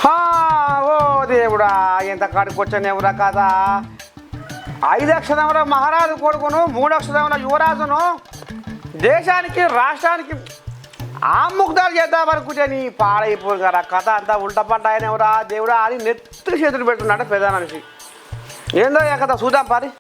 హా, ఓ దేవుడా ఎంత కాడికొచ్చానేవురా కదా. 5 అక్షరముల మహారాజు కొడుకును, 3 అక్షరముల యువరాజును దేశానికి రాష్ట్రానికి ఆముగ్ధాలు చేద్దామనుకుంటే నీ పాడైపోయి కదా. కథ అంతా ఉల్టపడ్డ ఆయనవరా దేవుడా అని నెత్తి చేతులు పెట్టున్నాడు పెద్ద మనిషి. ఏందో ఏ కథ చూద్దాం పారి.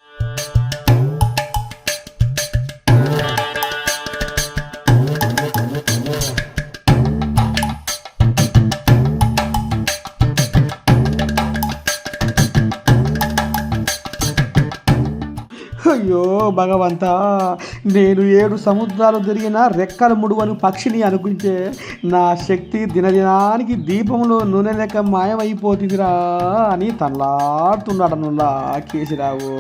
అయ్యో భగవంతా, నేను 7 సముద్రాలు తిరిగిన రెక్కలు ముడువను పక్షిని అనుకుంటే నా శక్తి దినదినానికి దీపంలో నూనె లెక్క మాయమైపోతుందిరా అని తనలాడుతున్నాడనులా కేసీరావు.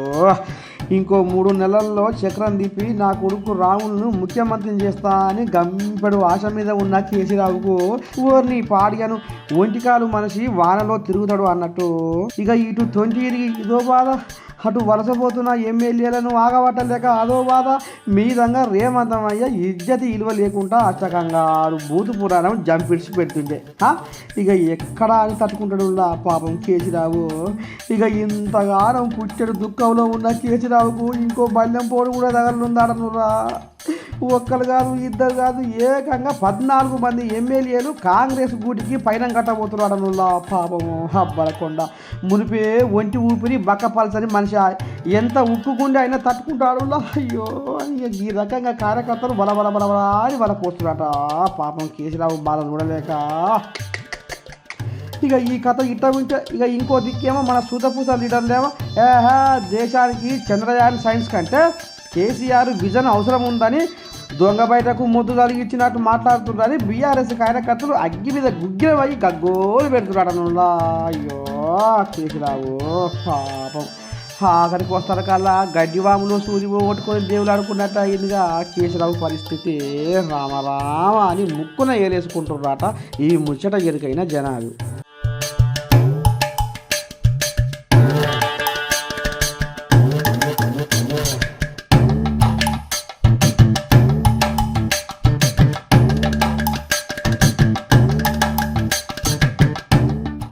ఇంకో 3 నెలల్లో చక్రం తిప్పి నా కొడుకు రాములను ముఖ్యమంత్రిని చేస్తా అని గంపెడు ఆశ మీద ఉన్న కేసీరావుకు ఓర్ని పాడిగాను ఒంటికాలు మనిషి వానలో తిరుగుతాడు అన్నట్టు ఇక ఇటు తొంటి ఇదో బాధ, అటు వలసపోతున్న ఎమ్మెల్యేలను ఆగబట్టలేక అదో బాధ, మీదంగా రేమంతమయ్య ఇజ్జతి ఇలువ లేకుండా అష్టకంగా బూతు పురాణం జంపిడిచి పెడుతుండే. ఇక ఎక్కడా అని తట్టుకుంటాడు పాపం కేసీరావు. ఇక ఇంతగానం పుట్టెడు దుఃఖంలో ఉన్న కేసీరావుకు ఇంకో బల్యం పోడు కూడా తగలుందాడనురా. ఒక్కరు కాదు, ఇద్దరు కాదు, ఏకంగా 14 మంది ఎమ్మెల్యేలు కాంగ్రెస్ గూటికి పైన కట్టబోతున్నాడనులా పాపము. అబ్బలకొండ మునిపే ఒంటి ఊపిరి బక్కపలసని మనిషి ఎంత ఉక్కుకుండి అయినా తట్టుకుంటాడు. అయ్యో ఈ రకంగా కార్యకర్తలు బలబల బలబలా అని పోస్తున్నాడట పాపం కేసీరావు బాధ చూడలేక. ఇక ఈ కథ ఇట్ట ఉంటే ఇక ఇంకో దిక్కేమో మన సూతపూస లీడర్లేమో దేశానికి చంద్రయాన్ సైన్స్ కంటే కేసీఆర్ విజన్ అవసరం ఉందని దొంగ బయటకు ముద్దు కలిగించినట్టు మాట్లాడుతున్నారని బీఆర్ఎస్ కార్యకర్తలు అగ్గి మీద గుగ్గిన పోయి గగ్గోలు పెడుతున్నాడనులా. అయ్యో కేసీరావు పాపం ఆఖరికి వస్తారు కల్లా గడ్డివాములో సూది కొట్టుకొని దేవుడు ఆడుకున్నట్టు అయిందిగా కేసీరావు పరిస్థితి. రామరామ అని ముక్కున ఏలేసుకుంటున్నారట ఈ ముచ్చట ఎరుకైన జనాలు.